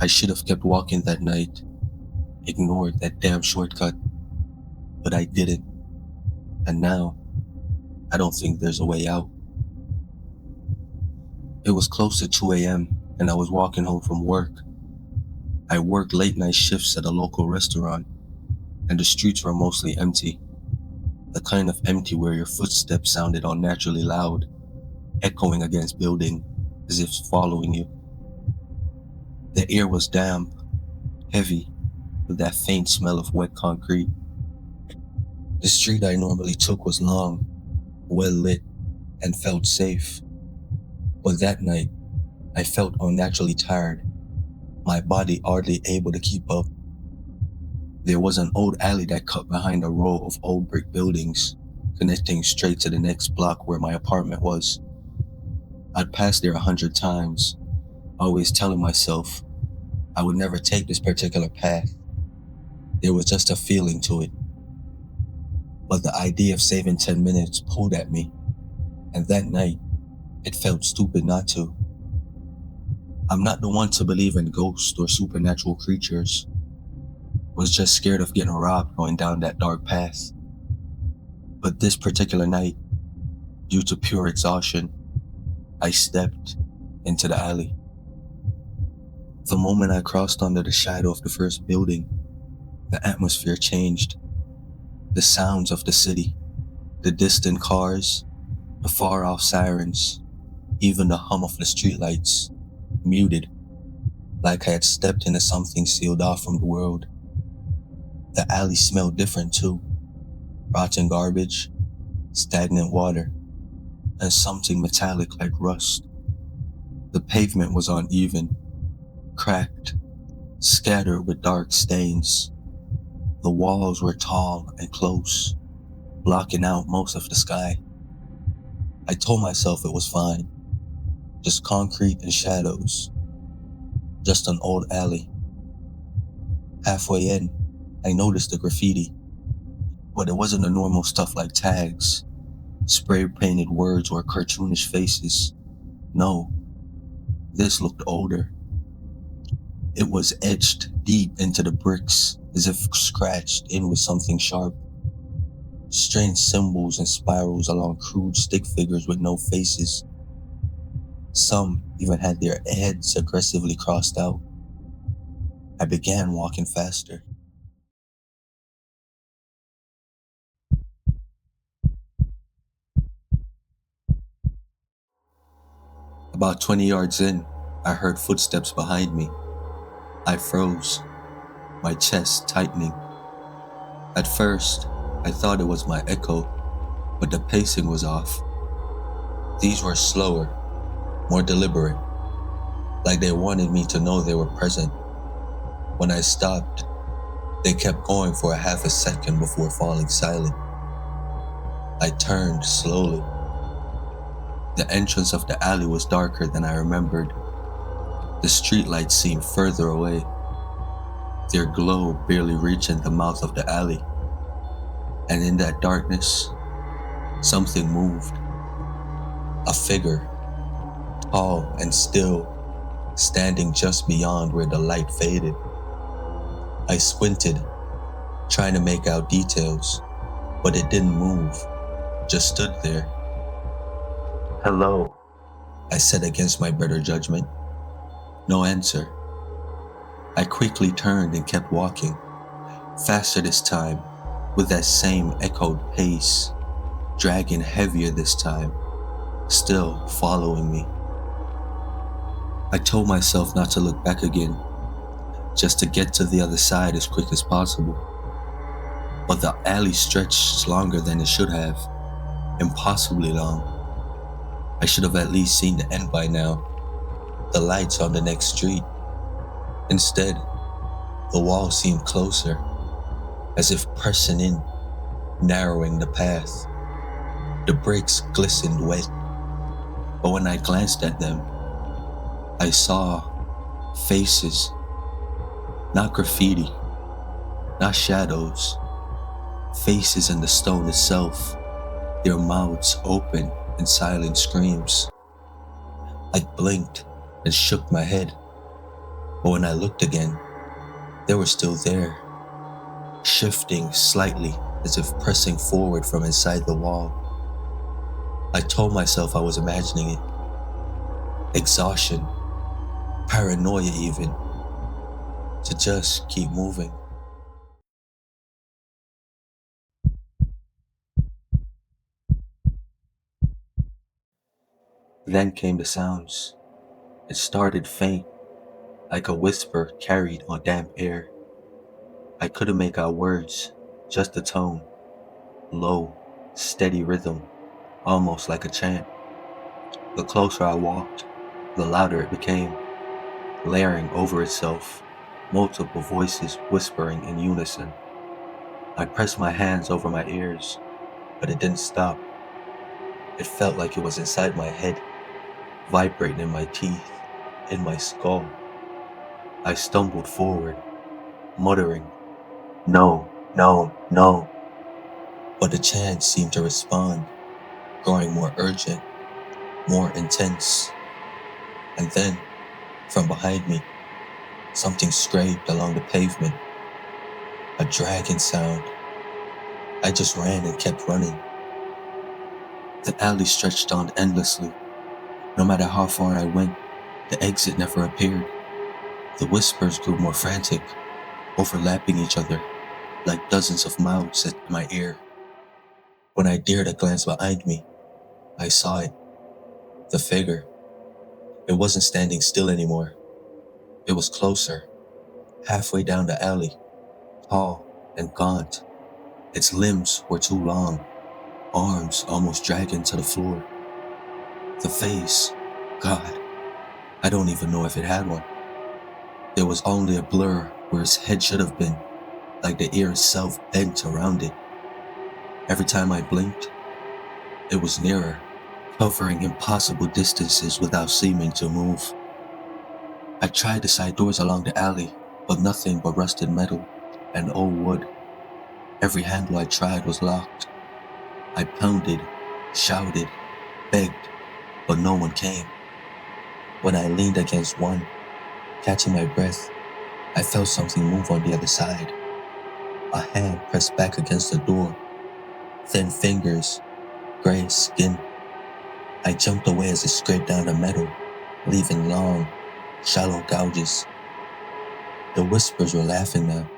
I should have kept walking that night, ignored that damn shortcut, but I didn't. And now, I don't think there's a way out. It was close to 2 a.m., and I was walking home from work. I worked late night shifts at a local restaurant, and the streets were mostly empty. The kind of empty where your footsteps sounded unnaturally loud, echoing against building as if following you. The air was damp, heavy, with that faint smell of wet concrete. The street I normally took was long, well lit, and felt safe. But that night, I felt unnaturally tired, my body hardly able to keep up. There was an old alley that cut behind a row of old brick buildings, connecting straight to the next block where my apartment was. I'd passed there 100 times, always telling myself I would never take this particular path. There was just a feeling to it. But the idea of saving 10 minutes pulled at me, and that night, it felt stupid not to. I'm not the one to believe in ghosts or supernatural creatures. Was just scared of getting robbed going down that dark path. But this particular night, due to pure exhaustion, I stepped into the alley. The moment I crossed under the shadow of the first building, the atmosphere changed. The sounds of the city, the distant cars, the far-off sirens, even the hum of the streetlights, muted, like I had stepped into something sealed off from the world. The alley smelled different too. Rotten garbage, stagnant water, and something metallic like rust. The pavement was uneven, cracked, scattered with dark stains. The walls were tall and close, blocking out most of the sky. I told myself it was fine. Just concrete and shadows. Just an old alley. Halfway in, I noticed the graffiti, but it wasn't the normal stuff like tags, spray-painted words or cartoonish faces. No, this looked older. It was etched deep into the bricks, as if scratched in with something sharp. Strange symbols and spirals along crude stick figures with no faces. Some even had their heads aggressively crossed out. I began walking faster. About 20 yards in, I heard footsteps behind me. I froze, my chest tightening. At first, I thought it was my echo, but the pacing was off. These were slower, more deliberate, like they wanted me to know they were present. When I stopped, they kept going for a half a second before falling silent. I turned slowly. The entrance of the alley was darker than I remembered. The streetlights seemed further away, their glow barely reaching the mouth of the alley. And in that darkness, something moved. A figure, tall and still, standing just beyond where the light faded. I squinted, trying to make out details, but it didn't move, just stood there. "Hello," I said against my better judgment. No answer. I quickly turned and kept walking, faster this time, with that same echoed pace, dragging heavier this time, still following me. I told myself not to look back again, just to get to the other side as quick as possible. But the alley stretched longer than it should have, impossibly long. I should have at least seen the end by now, the lights on the next street. Instead, the wall seemed closer, as if pressing in, narrowing the path. The bricks glistened wet, but when I glanced at them, I saw faces, not graffiti, not shadows, faces in the stone itself, their mouths open in silent screams. I blinked and shook my head. But when I looked again, they were still there, shifting slightly as if pressing forward from inside the wall. I told myself I was imagining it. Exhaustion, paranoia even, to just keep moving. Then came the sounds. It started faint, like a whisper carried on damp air. I couldn't make out words, just the tone, low, steady rhythm, almost like a chant. The closer I walked, the louder it became, layering over itself, multiple voices whispering in unison. I pressed my hands over my ears, but it didn't stop. It felt like it was inside my head, vibrating in my teeth, in my skull. I stumbled forward, muttering, "No, no, no." But the chant seemed to respond, growing more urgent, more intense. And then, from behind me, something scraped along the pavement. A dragging sound. I just ran and kept running. The alley stretched on endlessly. No matter how far I went, the exit never appeared. The whispers grew more frantic, overlapping each other, like dozens of mouths at my ear. When I dared to glance behind me, I saw it. The figure. It wasn't standing still anymore. It was closer, halfway down the alley, tall and gaunt. Its limbs were too long, arms almost dragging to the floor. The face, God, I don't even know if it had one. There was only a blur where its head should have been, like the ear itself bent around it. Every time I blinked, it was nearer, covering impossible distances without seeming to move. I tried the side doors along the alley, but nothing but rusted metal and old wood. Every handle I tried was locked. I pounded, shouted, begged, but no one came. When I leaned against one, catching my breath, I felt something move on the other side. A hand pressed back against the door, thin fingers, gray skin. I jumped away as it scraped down the metal, leaving long, shallow gouges. The whispers were laughing now.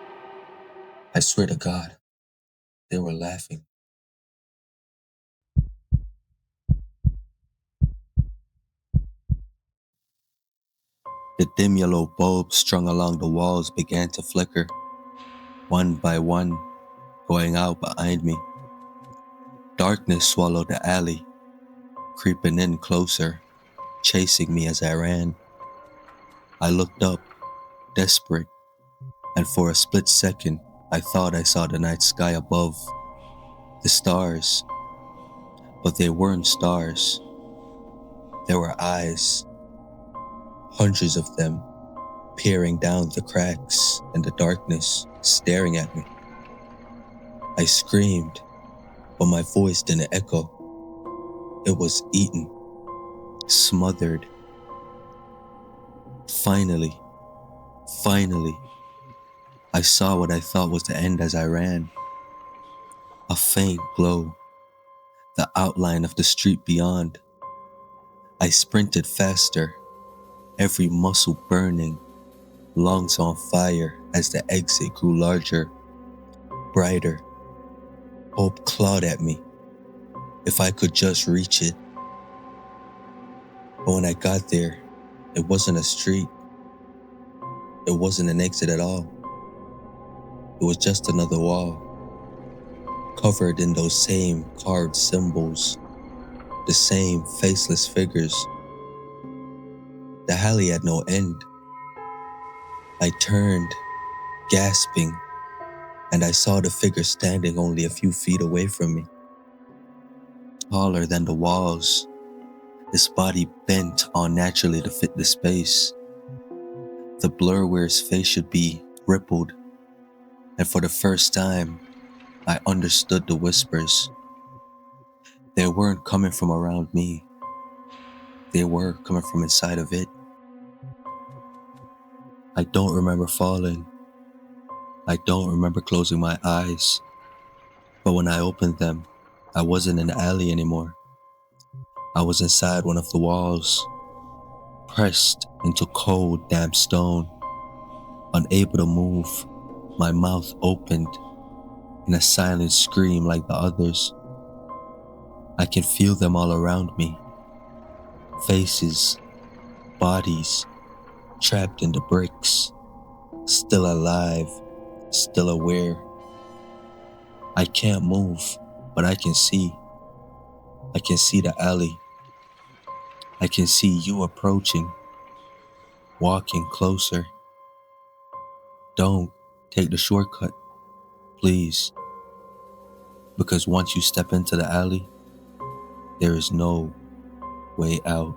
I swear to God, they were laughing. The dim yellow bulbs strung along the walls began to flicker, one by one, going out behind me. Darkness swallowed the alley, creeping in closer, chasing me as I ran. I looked up, desperate, and for a split second, I thought I saw the night sky above, the stars, but they weren't stars. There were eyes, hundreds of them, peering down the cracks in the darkness, staring at me. I screamed, but my voice didn't echo. It was eaten, smothered. Finally, I saw what I thought was the end as I ran. A faint glow, the outline of the street beyond. I sprinted faster, every muscle burning, lungs on fire as the exit grew larger, brighter. Hope clawed at me. If I could just reach it. But when I got there, it wasn't a street. It wasn't an exit at all. It was just another wall, covered in those same carved symbols, the same faceless figures. The alley had no end. I turned, gasping, and I saw the figure standing only a few feet away from me. Taller than the walls, his body bent unnaturally to fit the space. The blur where his face should be rippled, and for the first time, I understood the whispers. They weren't coming from around me. They were coming from inside of it. I don't remember falling. I don't remember closing my eyes. But when I opened them, I wasn't in the alley anymore. I was inside one of the walls, pressed into cold, damp stone, unable to move, my mouth opened in a silent scream like the others. I can feel them all around me. Faces, bodies, trapped in the bricks, still alive, still aware. I can't move, but I can see. I can see the alley. I can see you approaching, walking closer. Don't take the shortcut, please. Because once you step into the alley, there is no way out.